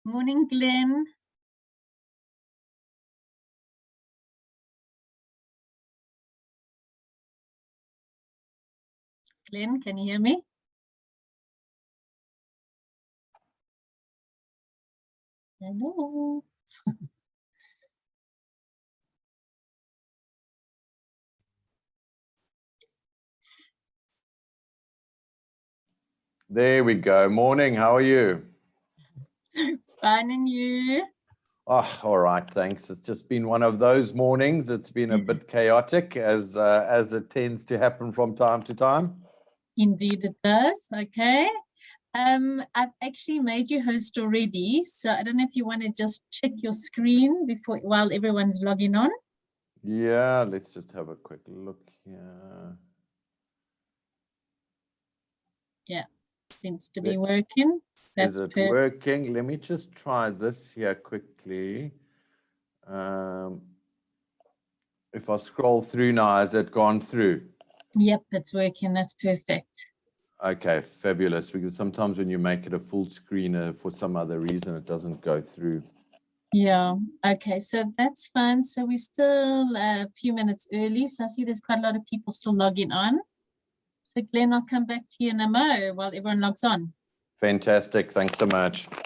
Morning, Glenn. Glenn, can you hear me? Hello. There we go. Morning. How are you? Fine, and you? Oh, all right. Thanks. It's just been one of those mornings. It's been a bit chaotic as it tends to happen from time to time. Indeed, it does. Okay. I've actually made you host already, so I don't know if you want to just check your screen while everyone's logging on. Yeah, let's just have a quick look here. Yeah, seems to be working. That's Is it perfect. working? Let me just try this here quickly. If I scroll through now, has it gone through? Yep, it's working. That's perfect. Okay, fabulous. Because sometimes when you make it a full screen for some other reason, it doesn't go through. Yeah. Okay, so that's fine. So we're still a few minutes early. So I see there's quite a lot of people still logging on. So Glenn, I'll come back to you in a mo while everyone logs on. Fantastic. Thanks so much. Okay.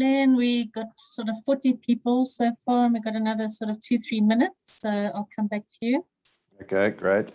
Glenn, we got sort of 40 people so far, and we got another sort of 2-3 minutes. So I'll come back to you. Okay, great.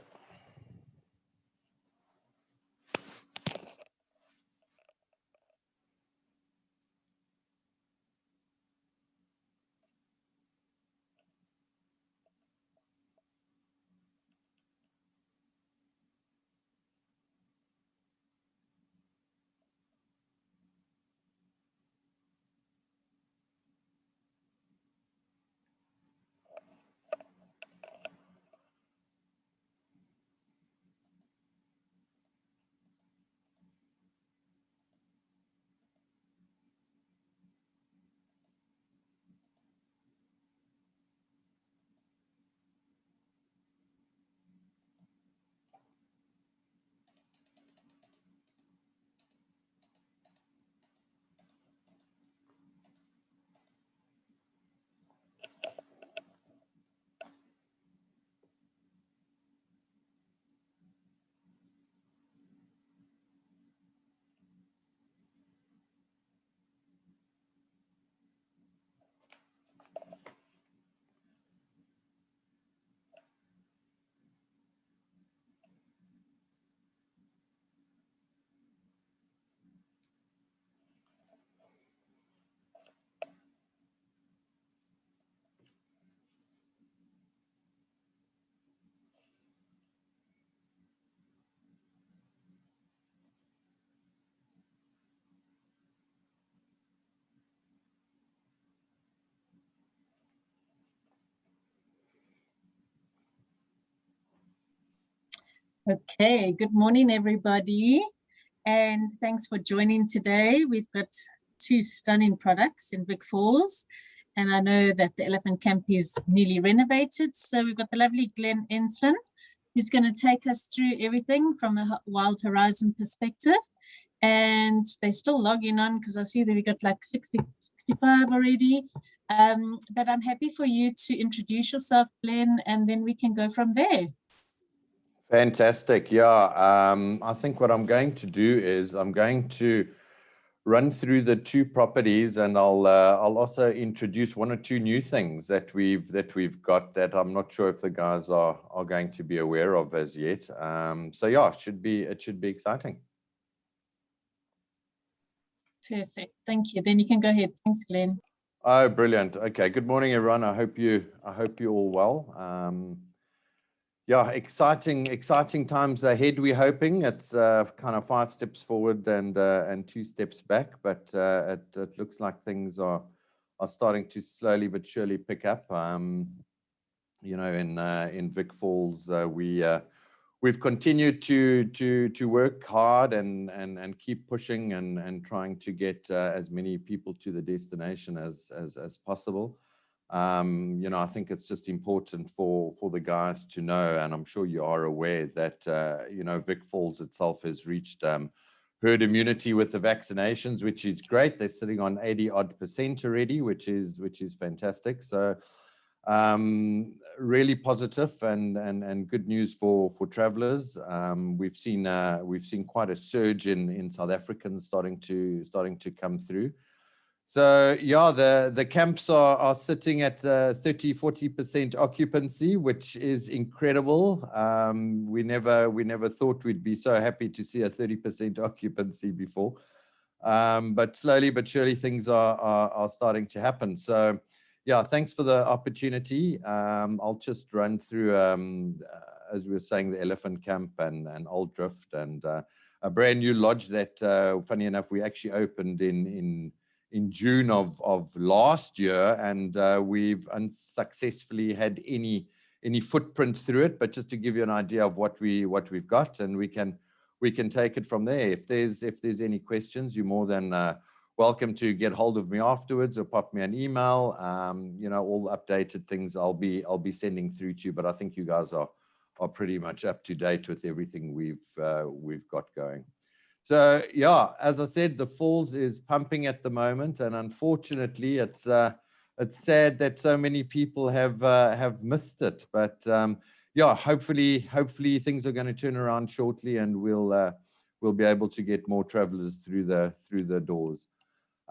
Okay, good morning, everybody. And thanks for joining today. We've got 2 stunning products in Vic Falls. And I know that the elephant camp is nearly renovated. So we've got the lovely Glenn Ensslin, who's going to take us through everything from a Wild Horizon perspective. And they're still logging on because I see that we got like 60, 65 already. But I'm happy for you to introduce yourself, Glenn, and then we can go from there. Fantastic. Yeah. I think what I'm going to do is I'm going to run through the 2 properties, and I'll also introduce 1 or 2 new things that we've got that I'm not sure if the guys are going to be aware of as yet. So yeah, it should be exciting. Perfect. Thank you. Then you can go ahead. Thanks, Glenn. Oh, brilliant. Okay. Good morning, everyone. I hope you're all well. Yeah, exciting times ahead. We're hoping it's kind of 5 steps forward and 2 steps back, but it looks like things are starting to slowly but surely pick up. You know, in Vic Falls, we've continued to work hard and keep pushing and trying to get as many people to the destination as possible. You know, I think it's just important for the guys to know, and I'm sure you are aware that you know, Vic Falls itself has reached herd immunity with the vaccinations, which is great. They're sitting on 80% already, which is fantastic. So really positive and good news for travelers. We've seen quite a surge in South Africans starting to come through. So yeah, the camps are sitting at 30-40% occupancy, which is incredible. We never thought we'd be so happy to see a 30% occupancy before, but slowly but surely things are starting to happen. So yeah, thanks for the opportunity. I'll just run through, as we were saying, the elephant camp and Old Drift and a brand new lodge that, funny enough, we actually opened in June of last year, and we've unsuccessfully had any footprint through it. But just to give you an idea of what we've got, and we can take it from there. If there's any questions, you're more than welcome to get hold of me afterwards or pop me an email. You know, all updated things I'll be sending through to you. But I think you guys are pretty much up to date with everything we've got going. So yeah, as I said, the Falls is pumping at the moment, and unfortunately, it's sad that so many people have missed it. But yeah, hopefully things are going to turn around shortly, and we'll be able to get more travelers through the doors.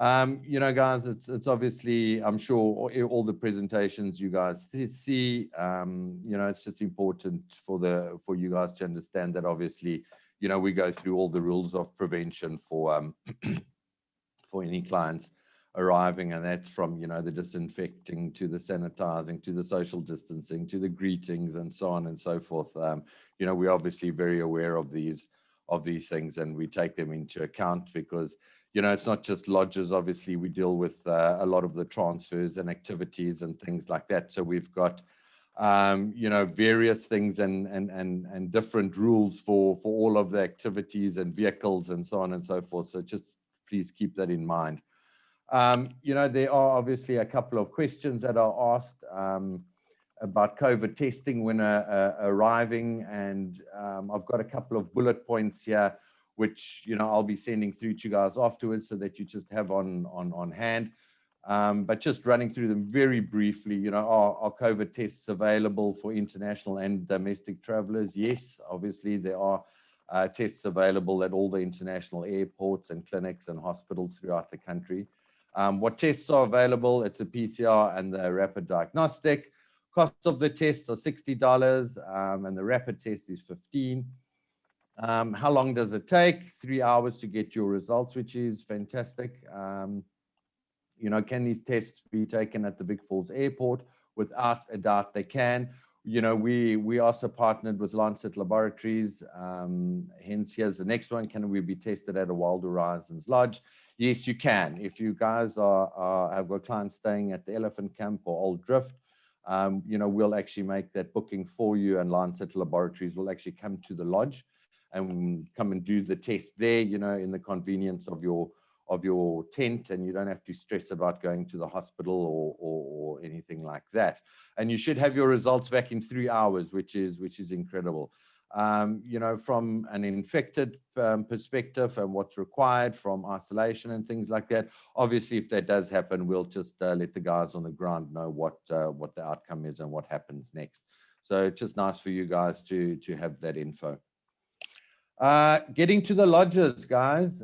You know, guys, it's obviously, I'm sure all the presentations you guys see, you know, it's just important for you guys to understand that obviously, you know, we go through all the rules of prevention for for any clients arriving, and that's from, you know, the disinfecting to the sanitizing to the social distancing to the greetings and so on and so forth. You know, we're obviously very aware of these things, and we take them into account because, you know, it's not just lodges. Obviously, we deal with a lot of the transfers and activities and things like that. So we've got, you know, various things and different rules for all of the activities and vehicles and so on and so forth. So just please keep that in mind. You know, there are obviously a couple of questions that are asked about COVID testing when arriving, and I've got a couple of bullet points here which, you know, I'll be sending through to you guys afterwards so that you just have on hand. But just running through them very briefly, you know, are COVID tests available for international and domestic travelers? Yes, obviously there are tests available at all the international airports and clinics and hospitals throughout the country. What tests are available? It's a PCR and the rapid diagnostic. Cost of the tests are $60, and the rapid test is $15. How long does it take? 3 hours to get your results, which is fantastic. You know, can these tests be taken at the Vic Falls Airport? Without a doubt, they can. You know, we also partnered with Lancet Laboratories. Hence, here's the next one. Can we be tested at a Wild Horizons Lodge? Yes, you can. If you guys have got clients staying at the Elephant Camp or Old Drift, you know, we'll actually make that booking for you, and Lancet Laboratories will actually come to the lodge and come and do the test there, you know, in the convenience of your tent, and you don't have to stress about going to the hospital or anything like that. And you should have your results back in 3 hours, which is incredible. You know, from an infected perspective and what's required from isolation and things like that. Obviously, if that does happen, we'll just let the guys on the ground know what the outcome is and what happens next. So it's just nice for you guys to have that info. Getting to the lodges, guys.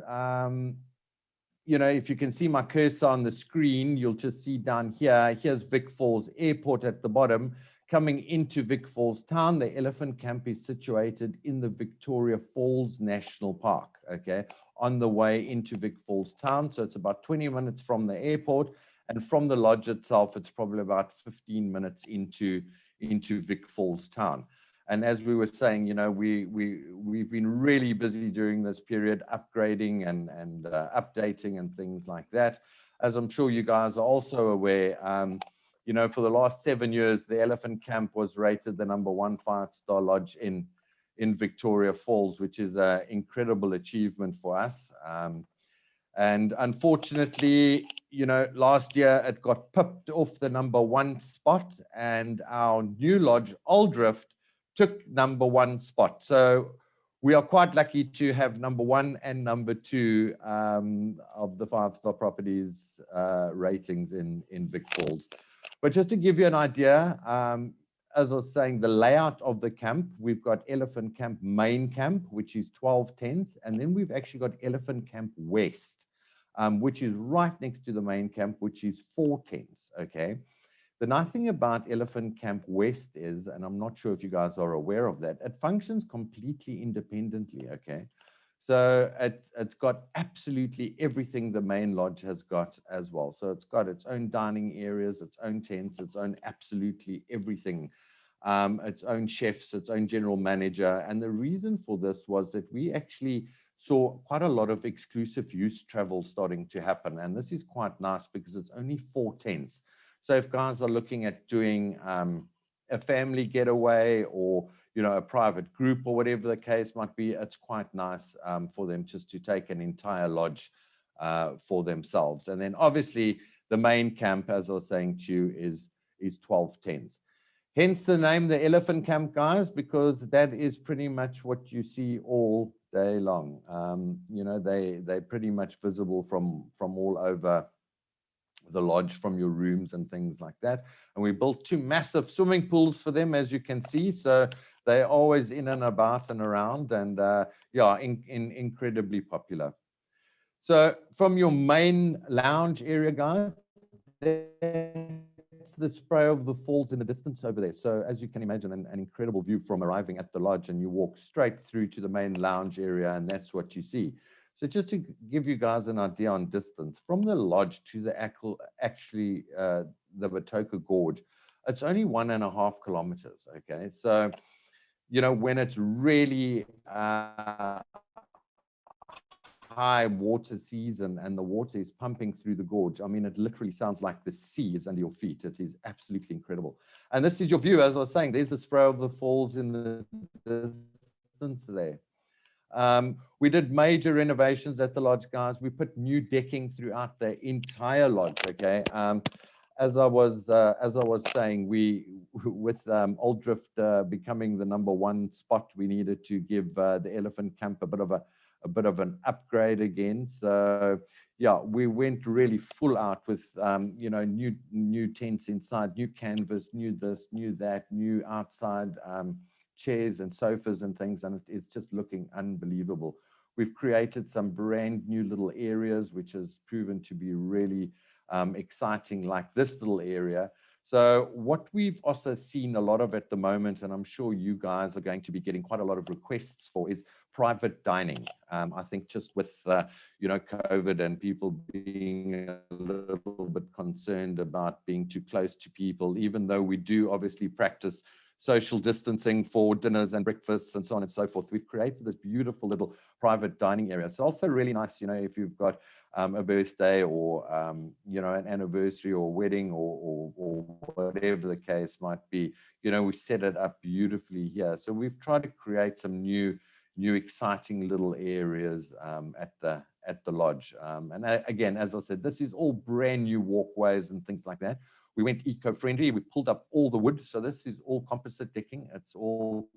You know, if you can see my cursor on the screen, you'll just see down here, here's Vic Falls Airport at the bottom. Coming into Vic Falls town, the Elephant Camp is situated in the Victoria Falls National Park, okay, on the way into Vic Falls town. So it's about 20 minutes from the airport, and from the lodge itself, it's probably about 15 minutes into Vic Falls town. And as we were saying, you know, we've been really busy during this period, upgrading and updating and things like that. As I'm sure you guys are also aware, you know, for the last 7 years, the Elephant Camp was rated the #1 5-star lodge in Victoria Falls, which is an incredible achievement for us. And unfortunately, you know, last year it got pipped off the #1 spot, and our new lodge, Old Drift, took #1 spot. So we are quite lucky to have #1 and #2 of the 5-star properties ratings in Vic Falls. But just to give you an idea, as I was saying, the layout of the camp, we've got Elephant Camp Main Camp, which is 12 tents, and then we've actually got Elephant Camp West, which is right next to the main camp, which is 4 tents, okay? The nice thing about Elephant Camp West is, and I'm not sure if you guys are aware of that, it functions completely independently, okay? So it's got absolutely everything the main lodge has got as well. So it's got its own dining areas, its own tents, its own absolutely everything, its own chefs, its own general manager. And the reason for this was that we actually saw quite a lot of exclusive use travel starting to happen. And this is quite nice because it's only 4 tents. So if guys are looking at doing a family getaway or, you know, a private group or whatever the case might be, it's quite nice for them just to take an entire lodge for themselves. And then obviously the main camp, as I was saying to you, is 12 tents. Hence the name, the Elephant Camp, guys, because that is pretty much what you see all day long. You know, they're pretty much visible from all over the lodge, from your rooms and things like that. And we built 2 massive swimming pools for them, as you can see. So they're always in and about and around, and yeah, incredibly popular. So from your main lounge area, guys, that's the spray of the falls in the distance over there. So as you can imagine, an incredible view from arriving at the lodge, and you walk straight through to the main lounge area, and that's what you see. So just to give you guys an idea on distance, from the lodge to the actually the Batoka Gorge, it's only 1.5 kilometers, okay? So, you know, when it's really high water season and the water is pumping through the gorge, I mean, it literally sounds like the sea is under your feet. It is absolutely incredible. And this is your view, as I was saying, there's a spray of the falls in the distance there. We did major renovations at the lodge, guys. We put new decking throughout the entire lodge, okay? As I was saying, we, with Old Drift becoming the #1 spot, we needed to give the Elephant Camp a bit of an upgrade again. So yeah, we went really full out with you know, new tents inside, new canvas, new this, new that, new outside chairs and sofas and things, and it's just looking unbelievable. We've created some brand new little areas, which has proven to be really exciting, like this little area. So what we've also seen a lot of at the moment, and I'm sure you guys are going to be getting quite a lot of requests for, is private dining. I think just with you know, COVID and people being a little bit concerned about being too close to people, even though we do obviously practice social distancing for dinners and breakfasts and so on and so forth, we've created this beautiful little private dining area. It's also really nice, you know, if you've got a birthday or you know, an anniversary or wedding or whatever the case might be, you know, we set it up beautifully here. So we've tried to create some new exciting little areas at the lodge. And again, as I said, this is all brand new walkways and things like that. We went eco-friendly. We pulled up all the wood. So this is all composite decking. It's all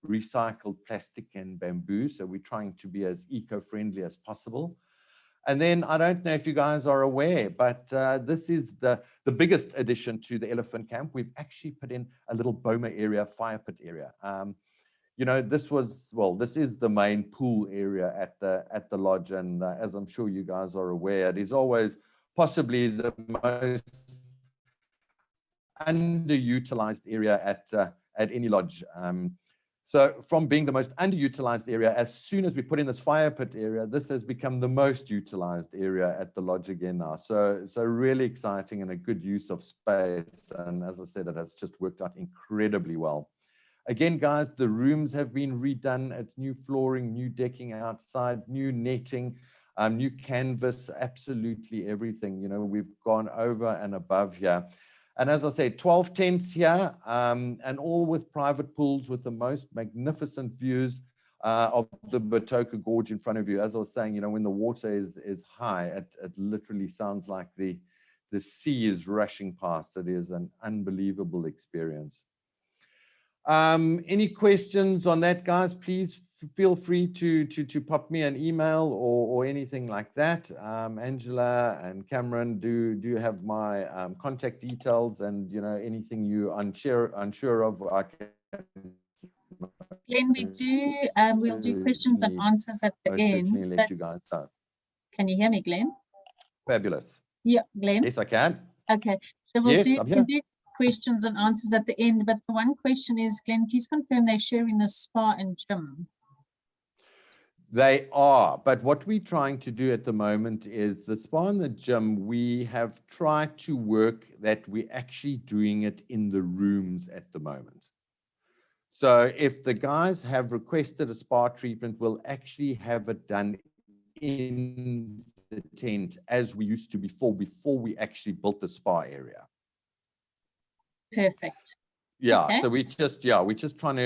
recycled plastic and bamboo. So we're trying to be as eco-friendly as possible. And then I don't know if you guys are aware, but this is the biggest addition to the Elephant Camp. We've actually put in a little boma area, fire pit area. You know, this is the main pool area at the lodge. And as I'm sure you guys are aware, it is always possibly the most underutilized area at any lodge. So from being the most underutilized area, as soon as we put in this fire pit area, this has become the most utilized area at the lodge again now. So really exciting and a good use of space. And as I said, it has just worked out incredibly well. Again, guys, the rooms have been redone. It's new flooring, new decking outside, new netting, new canvas, absolutely everything. You know, we've gone over and above here. And as I said, 12 tents here, and all with private pools with the most magnificent views of the Batoka Gorge in front of you. As I was saying, you know, when the water is high, it literally sounds like the sea is rushing past. It is an unbelievable experience. Any questions on that, guys? Please feel free to pop me an email or anything like that. Angela and Cameron do have my contact details, and you know, anything you unsure of, I can. Glenn, we'll do questions and answers at the end. Let you guys know. Can you hear me, Glenn? Fabulous. Yeah, Glenn. Yes, I can. Okay, so we'll do questions and answers at the end, but the one question is, Glenn, please confirm they're sharing the spa and gym. They are, but what we're trying to do at the moment is the spa and the gym, we have tried to work that we're actually doing it in the rooms at the moment. So if the guys have requested a spa treatment, we'll actually have it done in the tent as we used to before we actually built the spa area. Perfect. Yeah, okay. So we're just trying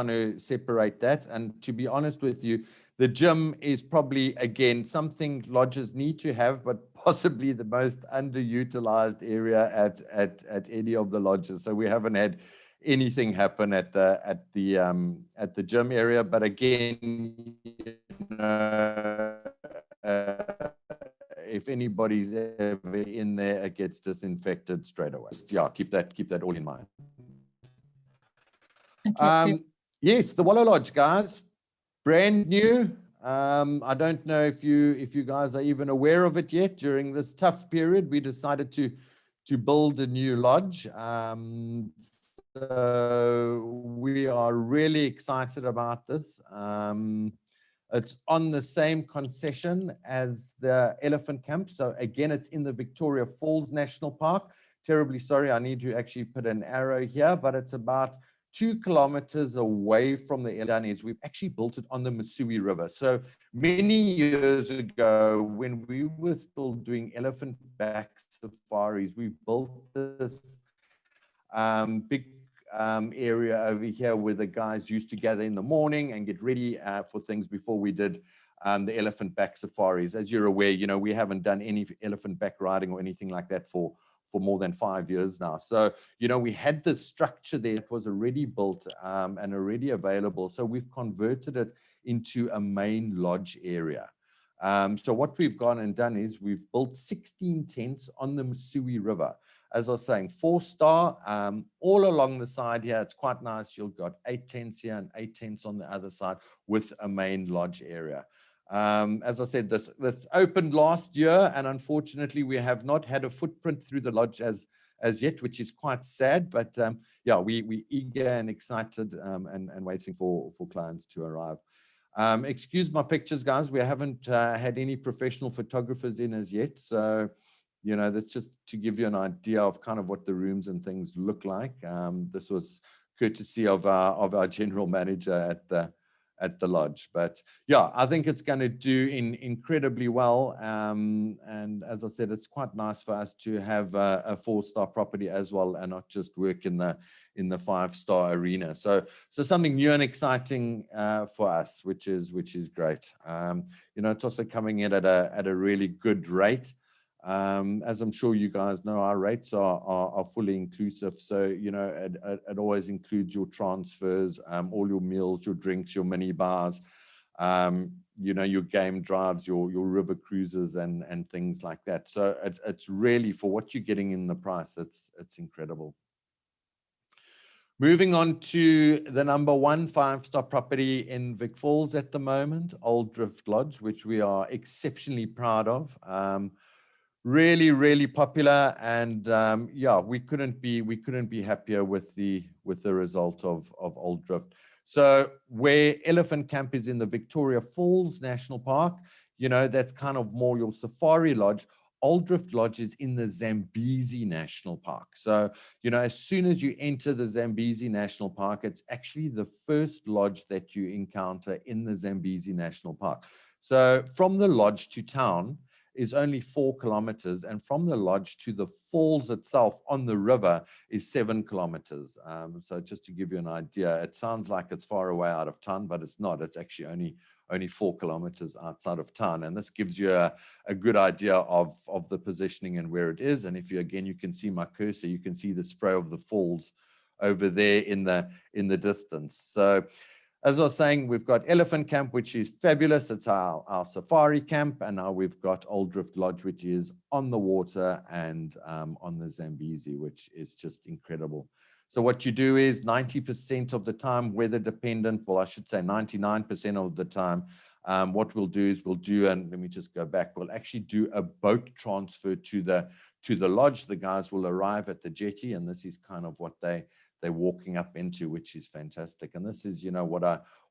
to separate that. And to be honest with you, the gym is probably, again, something lodges need to have, but possibly the most underutilized area at any of the lodges. So we haven't had anything happen at the gym area. But again, you know, if anybody's ever in there, it gets disinfected straight away. Yeah, keep that all in mind. Okay. Yes, the Wallow Lodge, guys, brand new. I don't know if you guys are even aware of it yet. During this tough period, we decided to build a new lodge. So we are really excited about this. It's on the same concession as the elephant camp. So again, it's in the Victoria Falls National Park. Terribly sorry, I need to actually put an arrow here, but it's about 2 kilometers away from the Dunnies. We've actually built it on the Missouri River. So many years ago, when we were still doing elephant back safaris, we built this big area over here where the guys used to gather in the morning and get ready for things before we did the elephant back safaris. As you're aware, we haven't done any elephant back riding or anything like that for more than 5 years now. So, we had this structure there that was already built and already available. So we've converted it into a main lodge area. So what we've gone and done is we've built 16 tents on the Missouri River. As I was saying, 4-star, all along the side here. It's quite nice. You've got 8 tents here and 8 tents on the other side with a main lodge area. As I said, this opened last year, and unfortunately, we have not had a footprint through the lodge as yet, which is quite sad. But yeah, we eager and excited and waiting for clients to arrive. Excuse my pictures, guys. We haven't had any professional photographers in as yet, so that's just to give you an idea of kind of what the rooms and things look like. This was courtesy of our general manager at the lodge. But yeah, I think it's going to do incredibly well. And as I said, it's quite nice for us to have a 4-star property as well, and not just work in the 5-star arena. So something new and exciting for us, which is great. It's also coming in at a really good rate. As I'm sure you guys know, our rates are fully inclusive. So, it always includes your transfers, all your meals, your drinks, your mini bars, your game drives, your river cruises and things like that. So it's really, for what you're getting in the price, it's incredible. Moving on to the number 1 5-star property in Vic Falls at the moment, Old Drift Lodge, which we are exceptionally proud of. Really, really popular, and yeah, we couldn't be happier with the result of Old Drift. So where Elephant Camp is in the Victoria Falls National Park, that's kind of more your safari lodge. Old Drift Lodge is in the Zambezi National Park. So, as soon as you enter the Zambezi National Park, it's actually the first lodge that you encounter in the Zambezi National Park. So from the lodge to town is only 4 kilometers, and from the lodge to the falls itself on the river is 7 kilometers. So just to give you an idea, it sounds like it's far away out of town, but it's not. It's actually only 4 kilometers outside of town, and this gives you a good idea of the positioning and where it is. And if you can see my cursor, you can see the spray of the falls over there in the distance. So as I was saying, we've got Elephant Camp, which is fabulous. It's our safari camp. And now we've got Old Drift Lodge, which is on the water and on the Zambezi, which is just incredible. So what you do is 90% of the time, weather dependent, well, I should say 99% of the time, what we'll do is and let me just go back, we'll actually do a boat transfer to the lodge. The guys will arrive at the jetty, and this is kind of what they're walking up into, which is fantastic. And this is,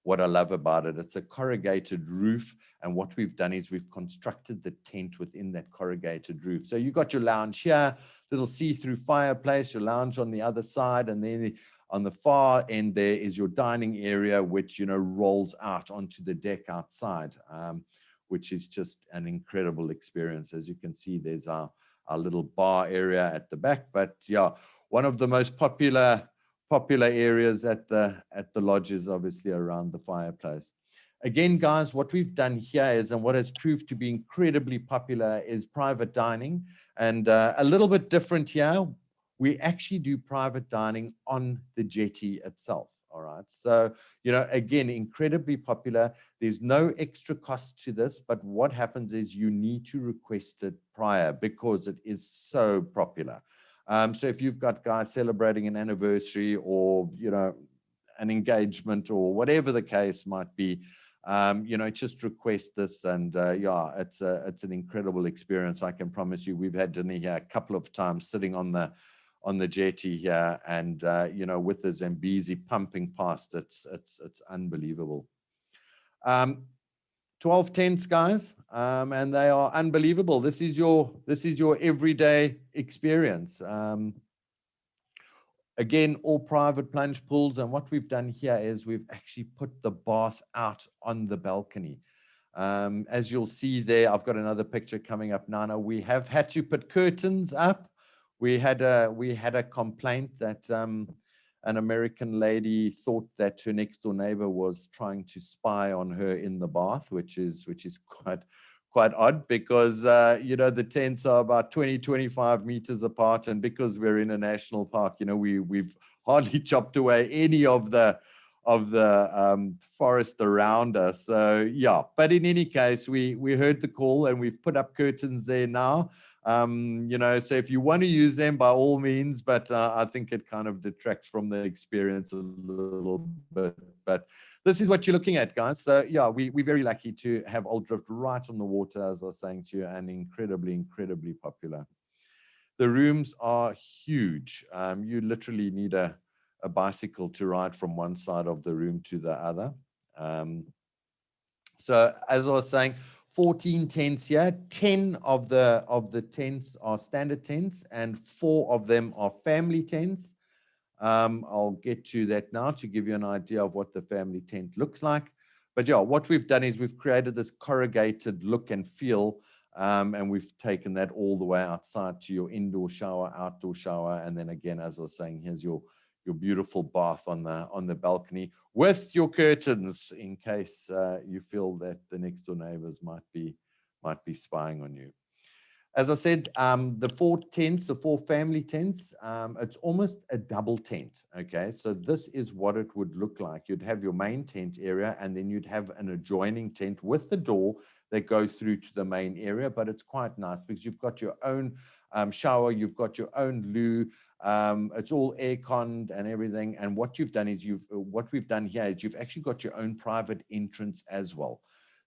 what I love about it. It's a corrugated roof. And what we've done is we've constructed the tent within that corrugated roof. So you've got your lounge here, little see-through fireplace, your lounge on the other side. And then on the far end, there is your dining area, which, rolls out onto the deck outside, which is just an incredible experience. As you can see, there's our little bar area at the back. But yeah, one of the most popular areas at the lodge is obviously around the fireplace. Again, guys, what we've done here is, and what has proved to be incredibly popular, is private dining. And a little bit different here, we actually do private dining on the jetty itself. All right. So, again, incredibly popular. There's no extra cost to this, but what happens is you need to request it prior because it is so popular. So if you've got guys celebrating an anniversary or, an engagement or whatever the case might be, you know, just request this, and yeah, it's an incredible experience. I can promise you. We've had dinner here a couple of times, sitting on the jetty here, and you know, with the Zambezi pumping past, it's unbelievable. 12 tents, guys, and they are unbelievable. This is your everyday experience. Again, all private plunge pools, and what we've done here is we've actually put the bath out on the balcony. As you'll see there, I've got another picture coming up, Nana. We have had to put curtains up. We had a complaint that an American lady thought that her next door neighbor was trying to spy on her in the bath, which is quite odd, because you know, the tents are about 20-25 meters apart, and because we're in a national park, you know, we've hardly chopped away any of the forest around us. So yeah, but in any case, we heard the call, and we've put up curtains there now. You know, so if you want to use them, by all means, but I think it kind of detracts from the experience a little bit. But this is what you're looking at, guys. So yeah, we're very lucky to have Old Drift right on the water, as I was saying to you, and incredibly popular. The rooms are huge. You literally need a bicycle to ride from one side of the room to the other. So as I was saying, 14 tents here. 10 of the tents are standard tents, and 4 of them are family tents. I'll get to that now to give you an idea of what the family tent looks like. But yeah, what we've done is we've created this corrugated look and feel, and we've taken that all the way outside to your indoor shower, outdoor shower, and then again, as I was saying, here's your beautiful bath on the balcony with your curtains, in case you feel that the next door neighbors might be spying on you. As I said, the 4 tents, the 4 family tents, it's almost a double tent. Okay, so this is what it would look like. You'd have your main tent area, and then you'd have an adjoining tent with the door that goes through to the main area. But it's quite nice because you've got your own shower, you've got your own loo. It's all air-conned and everything. And what you've done is what we've done here is you've actually got your own private entrance as well.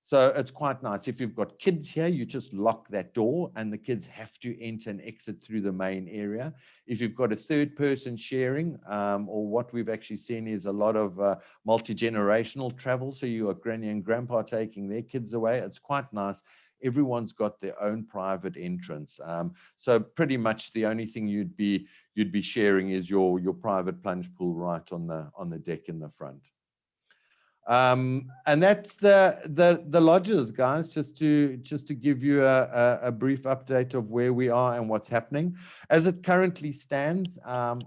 So it's quite nice. If you've got kids here, you just lock that door, and the kids have to enter and exit through the main area. If you've got a third person sharing, or what we've actually seen is a lot of multi-generational travel. So you got granny and grandpa taking their kids away. It's quite nice. Everyone's got their own private entrance. So pretty much the only thing you'd be sharing is your private plunge pool right on the deck in the front. And that's the lodges, guys, just to give you a brief update of where we are and what's happening. As it currently stands,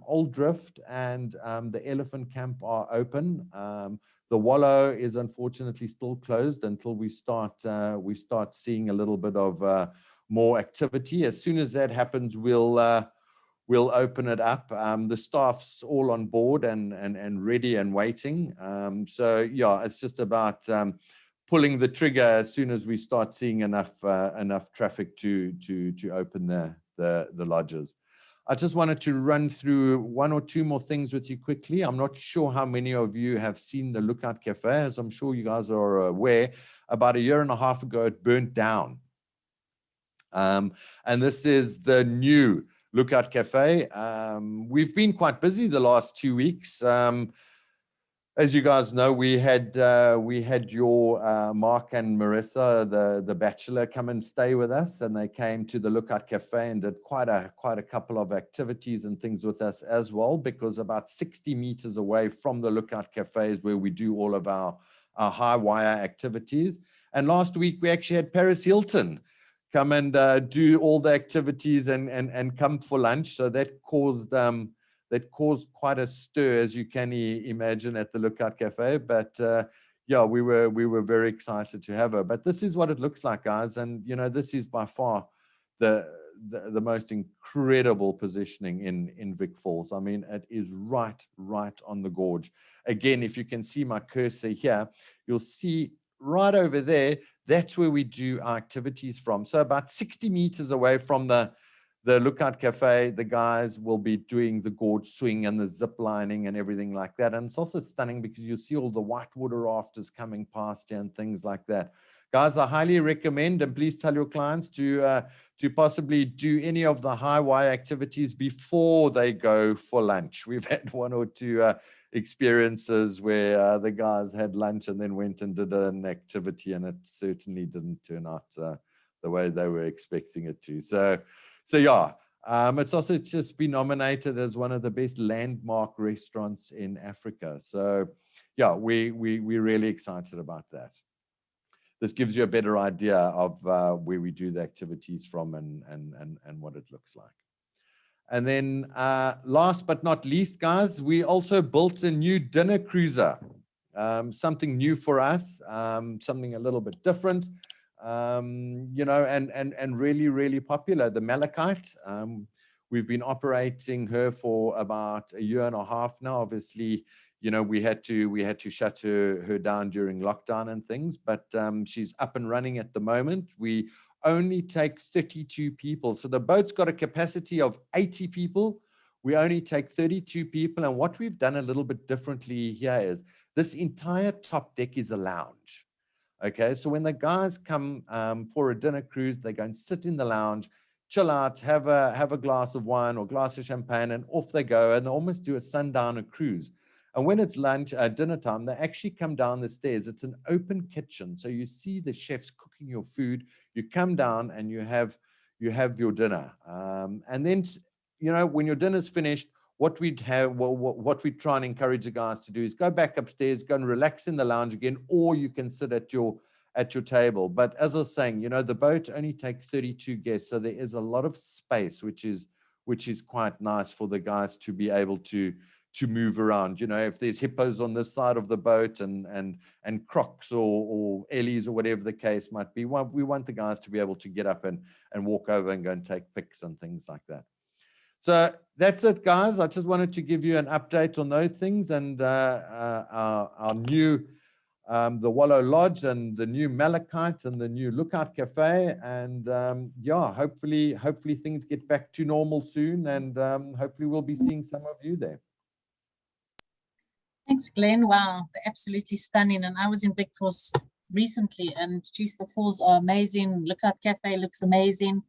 Old Drift and the Elephant Camp are open. The Wallow is unfortunately still closed until we start seeing a little bit of more activity. As soon as that happens, we'll open it up. The staff's all on board and ready and waiting. So yeah, it's just about pulling the trigger as soon as we start seeing enough traffic to open the lodges. I just wanted to run through 1 or 2 more things with you quickly. I'm not sure how many of you have seen the Lookout Cafe. As I'm sure you guys are aware, about 1.5 years ago, it burnt down. And this is the new Lookout Cafe. We've been quite busy the last 2 weeks. As you guys know, we had your Mark and Marissa, the Bachelor, come and stay with us, and they came to the Lookout Cafe and did quite a couple of activities and things with us as well, because about 60 meters away from the Lookout Cafe is where we do all of our high wire activities. And last week we actually had Paris Hilton come and do all the activities and come for lunch. So that caused quite a stir, as you can imagine, at the Lookout Cafe. But yeah, we were very excited to have her. But this is what it looks like, guys. And you know, this is by far the most incredible positioning in Vic Falls. I mean, it is right on the gorge. Again, if you can see my cursor here, you'll see right over there, that's where we do our activities from. So about 60 meters away from the the Lookout Cafe, the guys will be doing the gorge swing and the zip lining and everything like that. And it's also stunning because you see all the whitewater rafters coming past you and things like that. Guys, I highly recommend, and please tell your clients to possibly do any of the high wire activities before they go for lunch. We've had one or two experiences where the guys had lunch and then went and did an activity, and it certainly didn't turn out the way they were expecting it to. So yeah, it's also just been nominated as one of the best landmark restaurants in Africa. So yeah, we're really excited about that. This gives you a better idea of where we do the activities from and what it looks like. And then last but not least, guys, we also built a new dinner cruiser, something new for us, something a little bit different, you know, and really, really popular. The Malachite, we've been operating her for about a year and a half now. Obviously, you know, we had to shut her down during lockdown and things, but she's up and running at the moment. We only take 32 people. So the boat's got a capacity of 80 people. We only take 32 people. And what we've done a little bit differently here is this entire top deck is a lounge. Okay, so when the guys come for a dinner cruise, they go and sit in the lounge, chill out, have a glass of wine or glass of champagne, and off they go. And they almost do a sundowner cruise. And when it's lunch, dinner time, they actually come down the stairs. It's an open kitchen. So you see the chefs cooking your food. You come down and you have your dinner. And then, you know, when your dinner's finished, what we try and encourage the guys to do is go back upstairs, go and relax in the lounge again, or you can sit at your table. But as I was saying, you know, the boat only takes 32 guests. So there is a lot of space, which is quite nice for the guys to be able to move around. You know, if there's hippos on this side of the boat and crocs or ellies or whatever the case might be, we want the guys to be able to get up and walk over and go and take pics and things like that. So that's it, guys. I just wanted to give you an update on those things and our new the Wallow Lodge and the new Malachite and the new Lookout Cafe. And yeah, hopefully things get back to normal soon, and hopefully we'll be seeing some of you there. Thanks, Glenn. Wow, they're absolutely stunning. And I was in Vic Falls recently, and geez, the falls are amazing. Lookout Cafe looks amazing.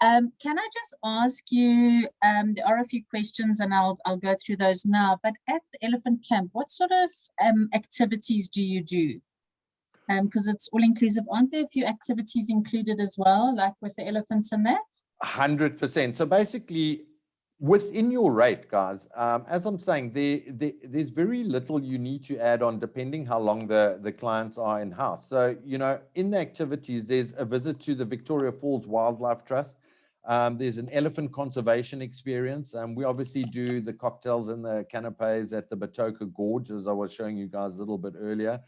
Can I just ask you, there are a few questions and I'll go through those now, but at the elephant camp, what sort of activities do you do? Because it's all inclusive. Aren't there a few activities included as well, like with the elephants and that? 100%. So basically, within your rate, guys, as I'm saying, there's very little you need to add on depending how long the clients are in house. So, you know, in the activities, there's a visit to the Victoria Falls Wildlife Trust. There's an elephant conservation experience. We obviously do the cocktails and the canapes at the Batoka Gorge, as I was showing you guys a little bit earlier.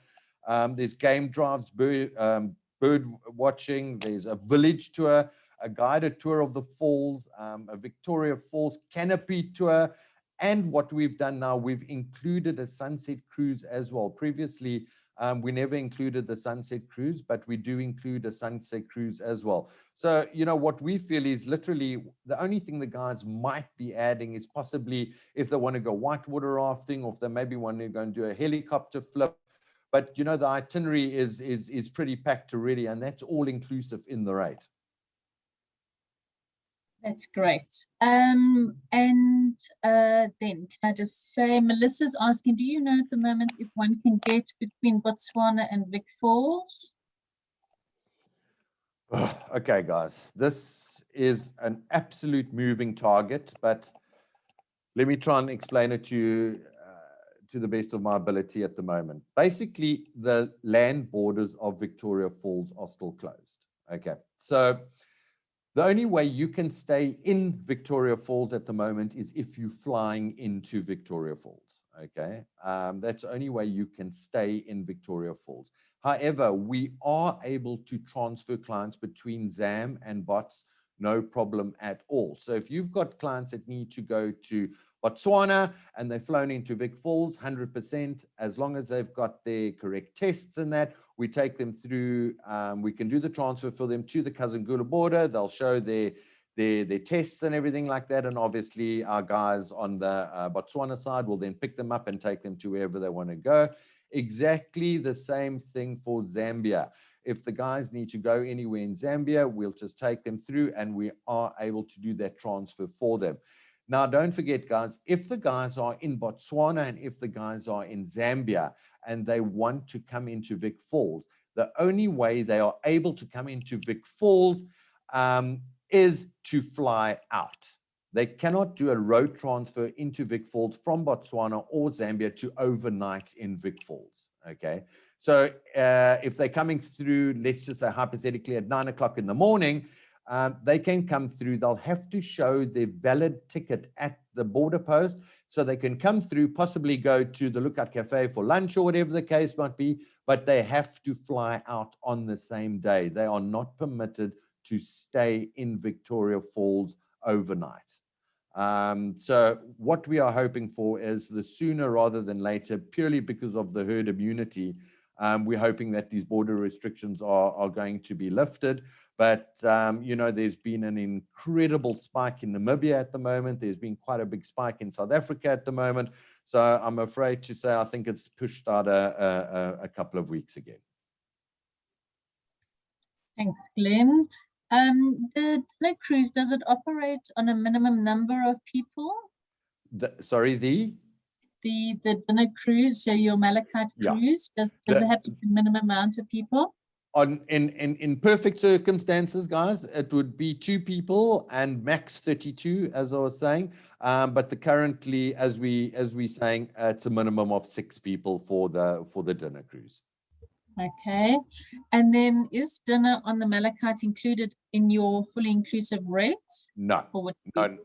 There's game drives, bird watching. There's a village tour, a guided tour of the falls, a Victoria Falls canopy tour. And what we've done now, we've included a sunset cruise as well. Previously, we never included the sunset cruise, but we do include a sunset cruise as well. So, you know, what we feel is literally the only thing the guys might be adding is possibly if they want to go whitewater rafting, or if they maybe want to go and do a helicopter flip. But, you know, the itinerary is pretty packed already, and that's all inclusive in the rate. That's great. Then can I just say, Melissa's asking, do you know at the moment if one can get between Botswana and Vic Falls? Okay, guys, this is an absolute moving target, but let me try and explain it to you to the best of my ability at the moment. Basically, the land borders of Victoria Falls are still closed. Okay, so the only way you can stay in Victoria Falls at the moment is if you're flying into Victoria Falls. Okay, that's the only way you can stay in Victoria Falls. However, we are able to transfer clients between ZAM and BOTS, no problem at all. So if you've got clients that need to go to Botswana and they've flown into Vic Falls, 100%, as long as they've got their correct tests and that, we take them through, we can do the transfer for them to the Kazungula border. They'll show their their tests and everything like that. And obviously our guys on the Botswana side will then pick them up and take them to wherever they want to go. Exactly the same thing for Zambia. If the guys need to go anywhere in Zambia, we'll just take them through and we are able to do that transfer for them. Now, don't forget, guys, if the guys are in Botswana and if the guys are in Zambia and they want to come into Vic Falls, the only way they are able to come into Vic Falls is to fly out. They cannot do a road transfer into Vic Falls from Botswana or Zambia to overnight in Vic Falls, okay? So if they're coming through, let's just say hypothetically at 9 o'clock in the morning, they can come through. They'll have to show their valid ticket at the border post so they can come through, possibly go to the Lookout Cafe for lunch or whatever the case might be, but they have to fly out on the same day. They are not permitted to stay in Victoria Falls overnight. So what we are hoping for is the sooner rather than later, purely because of the herd immunity. We're hoping that these border restrictions are going to be lifted. But, you know, there's been an incredible spike in Namibia at the moment. There's been quite a big spike in South Africa at the moment. So I'm afraid to say I think it's pushed out a couple of weeks again. Thanks, Glenn. The dinner cruise, does it operate on a minimum number of people? Sorry, the dinner cruise, so your Malachite cruise, does it have to be a minimum amount of people? In perfect circumstances, guys, it would be 2 people and max 32, as I was saying. But currently, as we saying, it's a minimum of 6 people for the dinner cruise. Okay, and then is dinner on the Malachite included in your fully inclusive rate? No. So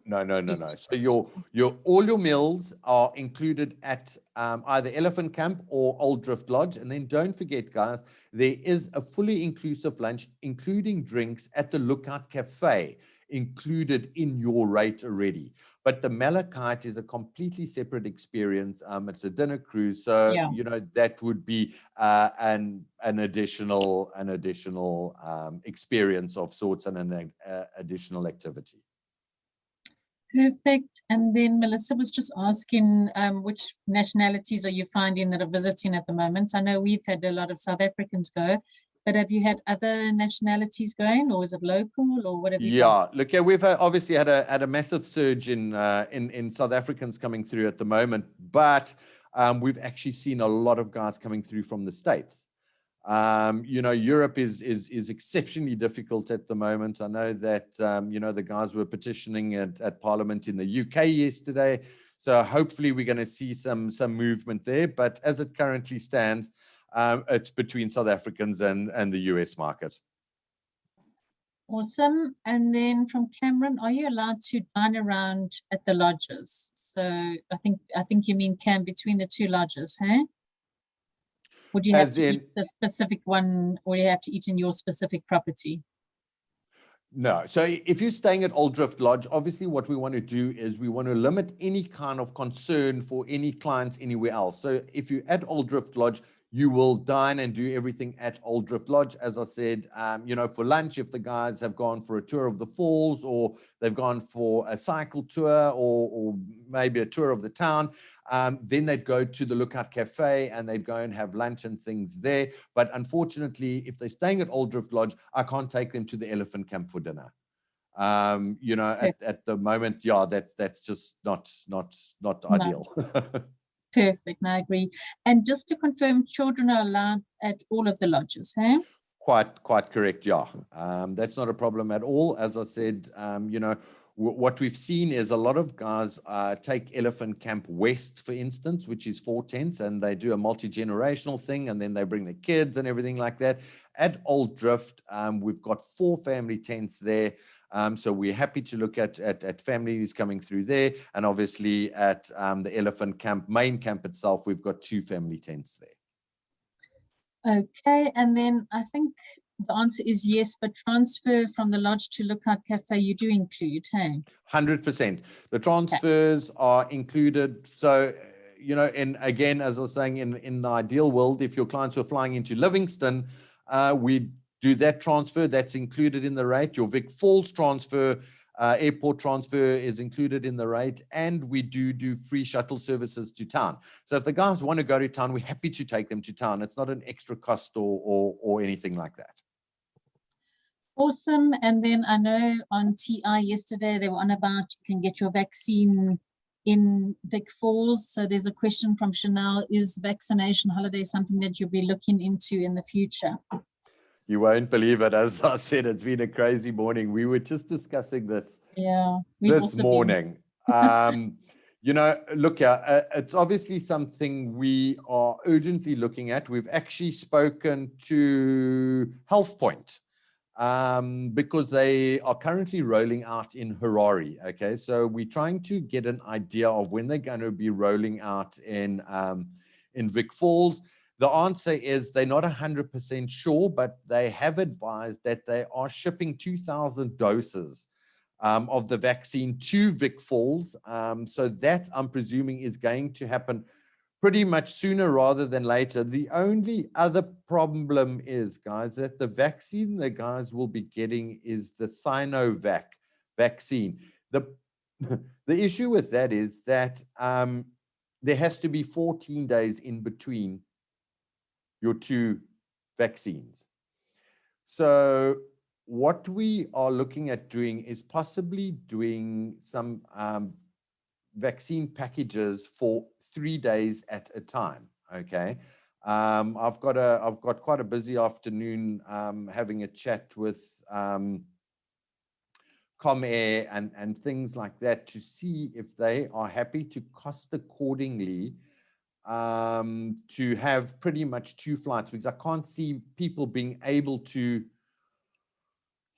all your meals are included at either Elephant Camp or Old Drift Lodge. And then don't forget, guys, there is a fully inclusive lunch, including drinks at the Lookout Cafe, included in your rate already. But the Malachite is a completely separate experience. It's a dinner cruise, so you know that would be an additional experience of sorts and an additional activity. Perfect. And then Melissa was just asking which nationalities are you finding that are visiting at the moment? I know we've had a lot of South Africans go, but have you had other nationalities going, or is it local, or what have you got? Look, we've obviously had a massive surge in South Africans coming through at the moment, but we've actually seen a lot of guys coming through from the States. You know, Europe is exceptionally difficult at the moment. I know that you know, the guys were petitioning at Parliament in the UK yesterday, so hopefully we're going to see some movement there. But as it currently stands, it's between South Africans and the US market. Awesome. And then from Cameron, are you allowed to dine around at the lodges? So I think you mean camp between the 2 lodges, hey? Would you have to eat the specific one, or you have to eat in your specific property? No. So if you're staying at Old Drift Lodge, obviously what we want to do is we want to limit any kind of concern for any clients anywhere else. So if you're at Old Drift Lodge, you will dine and do everything at Old Drift Lodge. As I said, you know, for lunch, if the guys have gone for a tour of the falls, or they've gone for a cycle tour, or maybe a tour of the town, then they'd go to the Lookout Cafe and they'd go and have lunch and things there. But unfortunately, if they're staying at Old Drift Lodge, I can't take them to the Elephant Camp for dinner. You know, at the moment, that's just not ideal. Perfect, I agree. And just to confirm, children are allowed at all of the lodges, hey? Quite correct, yeah. That's not a problem at all. As I said, you know, what we've seen is a lot of guys take Elephant Camp West, for instance, which is 4 tents, and they do a multi-generational thing, and then they bring the kids and everything like that. At Old Drift, we've got 4 family tents there. So we're happy to look at families coming through there. And obviously at the Elephant Camp, main camp itself, we've got 2 family tents there. Okay, and then I think the answer is yes, but transfer from the lodge to Lookout Cafe, you do include, hey? 100%. The transfers are included. So, you know, and again, as I was saying, in the ideal world, if your clients were flying into Livingston, we do that transfer. That's included in the rate. Your Vic Falls transfer, Airport transfer is included in the rate, and we do free shuttle services to town. So if the guys want to go to town, we're happy to take them to town. It's not an extra cost or anything like that. Awesome. And then I know on TI yesterday, they were on about you can get your vaccine in Vic Falls. So there's a question from Chanel, is vaccination holiday something that you'll be looking into in the future? You won't believe it. As I said, it's been a crazy morning. We were just discussing this this morning. You know, look, it's obviously something we are urgently looking at. We've actually spoken to HealthPoint because they are currently rolling out in Harare. Okay, so we're trying to get an idea of when they're going to be rolling out in Vic Falls. The answer is they're not 100% sure, but they have advised that they are shipping 2,000 doses of the vaccine to Vic Falls. So that, I'm presuming, is going to happen pretty much sooner rather than later. The only other problem is, guys, that the vaccine the guys will be getting is the Sinovac vaccine. The issue with that is that there has to be 14 days in between your two vaccines. So what we are looking at doing is possibly doing some vaccine packages for 3 days at a time. Okay, I've got quite a busy afternoon having a chat with Comair and things like that to see if they are happy to cost accordingly to have pretty much 2 flights, because I can't see people being able to,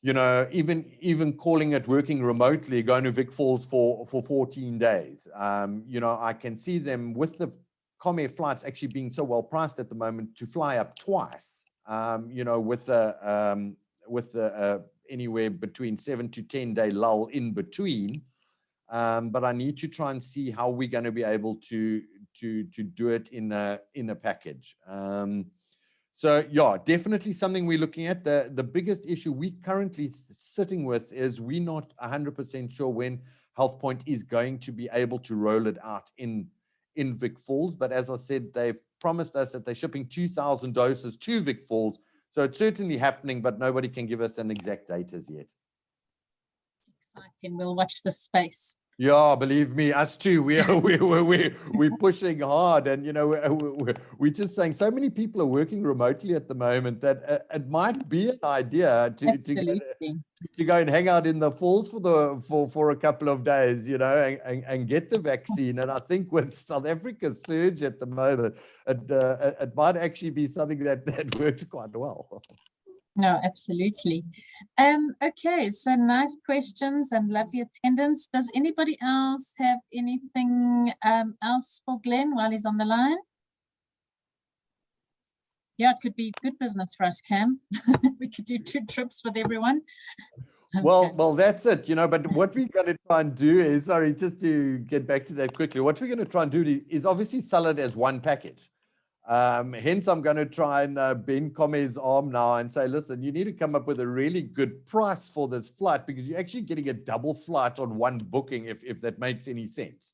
you know, even calling it working remotely, going to Vic Falls for 14 days. You know, I can see them with the Comair flights actually being so well priced at the moment to fly up twice, you know, with the anywhere between 7 to 10 day lull in between. But I need to try and see how we're going to be able to do it in a package. So yeah, definitely something we're looking at. The biggest issue we currently sitting with is we're not 100% sure when HealthPoint is going to be able to roll it out in Vic Falls. But as I said, they've promised us that they're shipping 2,000 doses to Vic Falls. So it's certainly happening, but nobody can give us an exact date as yet. Exciting. We'll watch the space. Yeah, believe me, us too. We're pushing hard, and you know we're just saying so many people are working remotely at the moment that it might be an idea to go and hang out in the falls for a couple of days, you know, and get the vaccine. And I think with South Africa's surge at the moment, it might actually be something that works quite well. No, absolutely. Okay, so nice questions and lovely attendance. Does anybody else have anything else for Glenn while he's on the line? Yeah, it could be good business for us, Cam. We could do 2 trips with everyone. Well, that's it, you know, but what we're going to try and do is, sorry, just to get back to that quickly, what we're going to try and do is obviously sell it as one package. Hence, I'm going to try and bend Comair's arm now and say, listen, you need to come up with a really good price for this flight, because you're actually getting a double flight on one booking, if that makes any sense.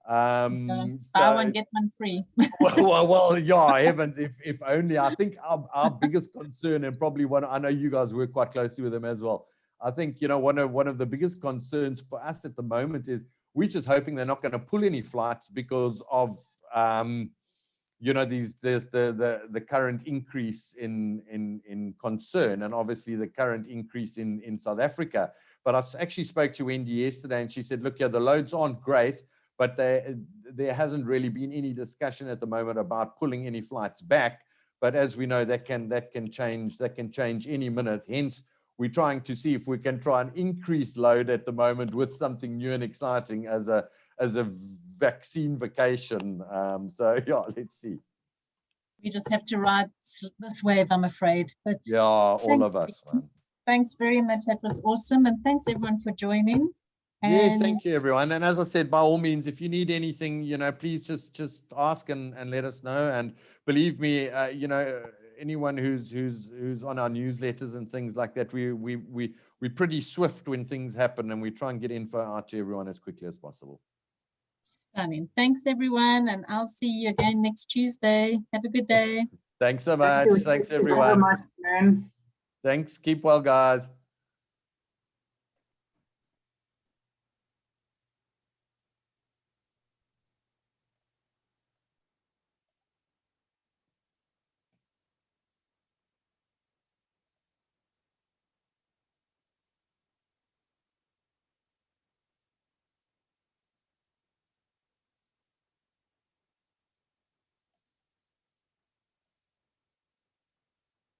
Buy one, get one free. well, yeah, heavens, if only. I think our biggest concern, and probably one, I know you guys work quite closely with them as well. I think, you know, one of the biggest concerns for us at the moment is we're just hoping they're not going to pull any flights because of you know, the current increase in concern, and obviously the current increase in South Africa. But I actually spoke to Wendy yesterday, and she said, look, yeah, the loads aren't great, but there hasn't really been any discussion at the moment about pulling any flights back. But as we know, that can change any minute. Hence, we're trying to see if we can try and increase load at the moment with something new and exciting as a vaccine vacation. So yeah, let's see. We just have to ride this wave, I'm afraid. But yeah, all of us, man. Thanks very much. That was awesome. And thanks everyone for joining. Yeah, thank you everyone. And as I said, by all means, if you need anything, you know, please just ask and let us know. And believe me, you know, anyone who's on our newsletters and things like that, we're pretty swift when things happen, and we try and get info out to everyone as quickly as possible. Stunning. Thanks, everyone, and I'll see you again next Tuesday. Have a good day. Thanks so much. Thank you. Thanks, Thank you very everyone. much, man. Thanks. Keep well, guys.